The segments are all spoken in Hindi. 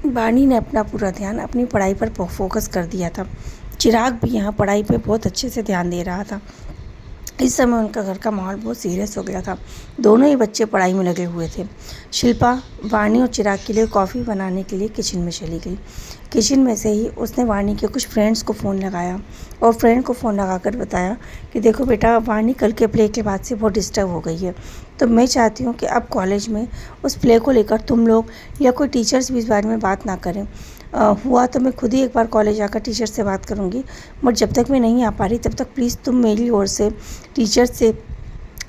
वाणी ने अपना पूरा ध्यान अपनी पढ़ाई पर फोकस कर दिया था। चिराग भी यहाँ पढ़ाई पे बहुत अच्छे से ध्यान दे रहा था। इस समय उनका घर का माहौल बहुत सीरियस हो गया था। दोनों ही बच्चे पढ़ाई में लगे हुए थे। शिल्पा वाणी और चिराग के लिए कॉफ़ी बनाने के लिए किचन में चली गई। किचन में से ही उसने वाणी के कुछ फ्रेंड्स को फ़ोन लगाया और फ्रेंड को फ़ोन लगाकर बताया कि देखो बेटा, वाणी कल के प्ले के बाद से बहुत डिस्टर्ब हो गई है, तो मैं चाहती हूँ कि अब कॉलेज में उस प्ले को लेकर तुम लोग या कोई टीचर्स भी इस बारे में बात ना करें। हुआ तो मैं खुद ही एक बार कॉलेज आकर टीचर से बात करूँगी, बट जब तक मैं नहीं आ पा रही तब तक प्लीज़ तुम मेरी ओर से टीचर से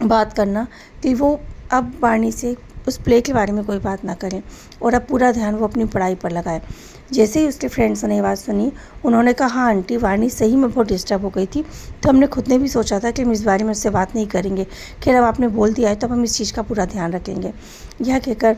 बात करना कि वो अब वाणी से उस प्ले के बारे में कोई बात ना करें और अब पूरा ध्यान वो अपनी पढ़ाई पर लगाए। जैसे ही उसके फ्रेंड्स ने ये बात सुनी, उन्होंने कहा हाँ आंटी, वाणी सही में बहुत डिस्टर्ब हो गई थी, तो हमने खुद ने भी सोचा था कि हम इस बारे में उससे बात नहीं करेंगे। खैर अब आपने बोल दिया है तो अब हम इस चीज़ का पूरा ध्यान रखेंगे। यह कहकर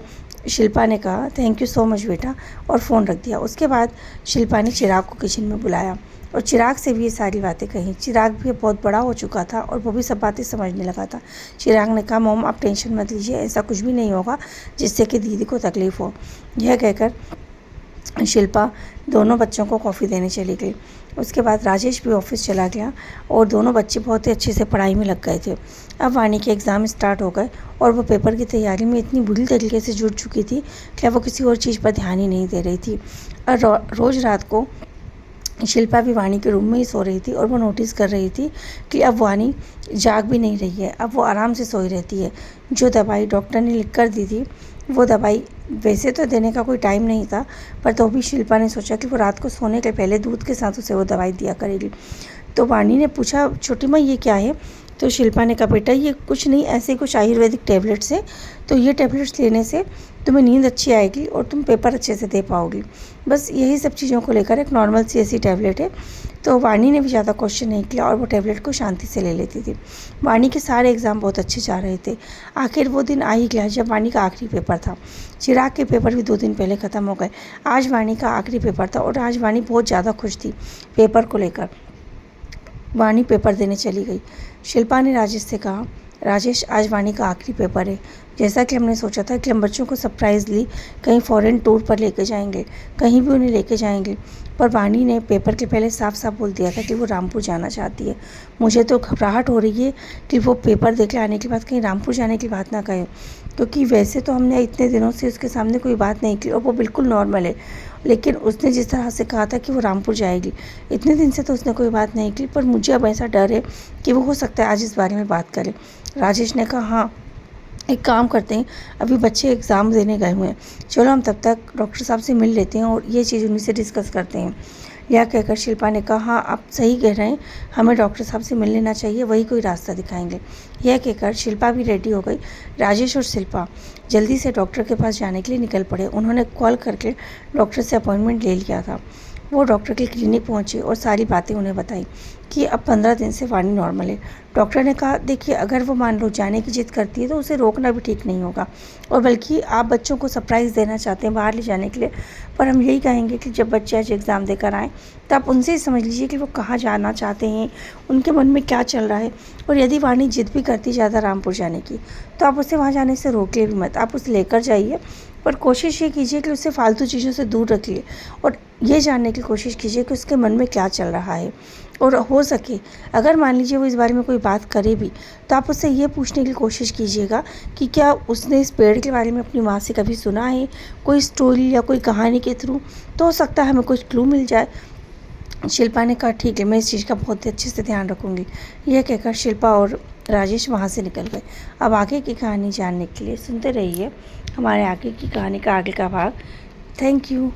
शिल्पा ने कहा थैंक यू सो मच बेटा और फ़ोन रख दिया। उसके बाद शिल्पा ने चिराग को किचन में बुलाया और चिराग से भी ये सारी बातें कही। चिराग भी बहुत बड़ा हो चुका था और वो भी सब बातें समझने लगा था। चिराग ने कहा मॉम आप टेंशन मत लीजिए, ऐसा कुछ भी नहीं होगा जिससे कि दीदी को तकलीफ़ हो। यह कहकर शिल्पा दोनों बच्चों को कॉफ़ी देने चली गई। उसके बाद राजेश भी ऑफिस चला गया और दोनों बच्चे बहुत ही अच्छे से पढ़ाई में लग गए थे। अब वाणी के एग्ज़ाम स्टार्ट हो गए और वो पेपर की तैयारी में इतनी बुरी तरीके से जुट चुकी थी कि वो किसी और चीज़ पर ध्यान ही नहीं दे रही थी। और रोज़ रात को शिल्पा भी वाणी के रूम में ही सो रही थी और वो नोटिस कर रही थी कि अब वाणी जाग भी नहीं रही है, अब वो आराम से सोई रहती है। जो दवाई डॉक्टर ने लिख कर दी थी वो दवाई वैसे तो देने का कोई टाइम नहीं था, पर तो भी शिल्पा ने सोचा कि वो रात को सोने के पहले दूध के साथ उसे वो दवाई दिया करेगी। तो वाणी ने पूछा छोटी माँ ये क्या है? तो शिल्पा ने कहा बेटा ये कुछ नहीं, ऐसे कुछ आयुर्वेदिक टैबलेट्स है, तो ये टैबलेट्स लेने से तुम्हें नींद अच्छी आएगी और तुम पेपर अच्छे से दे पाओगी। बस यही सब चीज़ों को लेकर एक नॉर्मल सी ऐसी टैबलेट है। तो वाणी ने भी ज़्यादा क्वेश्चन नहीं किया और वो टैबलेट को शांति से ले लेती थी। वाणी के सारे एग्ज़ाम बहुत अच्छे जा रहे थे। आखिर वो दिन आ ही गया जब वाणी का आखिरी पेपर था। चिराग के पेपर भी 2 दिन पहले ख़त्म हो गए। आज वाणी का आखिरी पेपर था और आज वाणी बहुत ज़्यादा खुश थी पेपर को लेकर। वाणी पेपर देने चली गई। शिल्पा ने राजेश से कहा राजेश आज वाणी का आखिरी पेपर है, जैसा कि हमने सोचा था कि हम बच्चों को सरप्राइजली कहीं फॉरेन टूर पर लेके जाएंगे, कहीं भी उन्हें लेके जाएंगे, पर वाणी ने पेपर के पहले साफ साफ बोल दिया था कि वो रामपुर जाना चाहती है। मुझे तो घबराहट हो रही है कि वो पेपर देख के आने के बाद कहीं रामपुर जाने की बात ना कहे, क्योंकि वैसे तो हमने इतने दिनों से उसके सामने कोई बात नहीं की और वो बिल्कुल नॉर्मल है, लेकिन उसने जिस तरह से कहा था कि वो रामपुर जाएगी, इतने दिन से तो उसने कोई बात नहीं की, पर मुझे अब ऐसा डर है कि वो हो सकता है आज इस बारे में बात करे। राजेश ने कहा हाँ एक काम करते हैं, अभी बच्चे एग्ज़ाम देने गए हुए हैं, चलो हम तब तक डॉक्टर साहब से मिल लेते हैं और ये चीज़ उन्हीं से डिस्कस करते हैं। यह कहकर शिल्पा ने कहा हाँ आप सही कह रहे हैं, हमें डॉक्टर साहब से मिल लेना चाहिए, वही कोई रास्ता दिखाएंगे। यह कहकर शिल्पा भी रेडी हो गई। राजेश और शिल्पा जल्दी से डॉक्टर के पास जाने के लिए निकल पड़े। उन्होंने कॉल करके डॉक्टर से अपॉइंटमेंट ले लिया था। वो डॉक्टर के क्लिनिक पहुंचे और सारी बातें उन्हें बताई कि अब 15 दिन से वाणी नॉर्मल है। डॉक्टर ने कहा देखिए अगर वो मान लो जाने की जिद करती है तो उसे रोकना भी ठीक नहीं होगा, और बल्कि आप बच्चों को सरप्राइज़ देना चाहते हैं बाहर ले जाने के लिए, पर हम यही कहेंगे कि जब बच्चे आज एग्ज़ाम देकर आएँ तो आप उनसे ही समझ लीजिए कि वो कहाँ जाना चाहते हैं, उनके मन में क्या चल रहा है। और यदि वाणी जिद भी करती ज़्यादा रामपुर जाने की तो आप उसे वहाँ जाने से रोकिए भी मत, आप उसे लेकर जाइए, पर कोशिश ये कीजिए कि उसे फालतू चीज़ों से दूर रखिए और ये जानने की कोशिश कीजिए कि उसके मन में क्या चल रहा है। और हो सके अगर मान लीजिए वो इस बारे में कोई बात करे भी तो आप उससे ये पूछने की कोशिश कीजिएगा कि क्या उसने इस पेड़ के बारे में अपनी माँ से कभी सुना है, कोई स्टोरी या कोई कहानी के थ्रू, तो हो सकता है हमें कुछ क्लू मिल जाए। शिल्पा ने कहा ठीक है मैं इस चीज़ का बहुत ही अच्छे से ध्यान रखूँगी। यह कहकर शिल्पा और राजेश वहाँ से निकल गए। अब आगे की कहानी जानने के लिए सुनते रहिए हमारे आगे की कहानी का आगे का भाग। Thank you.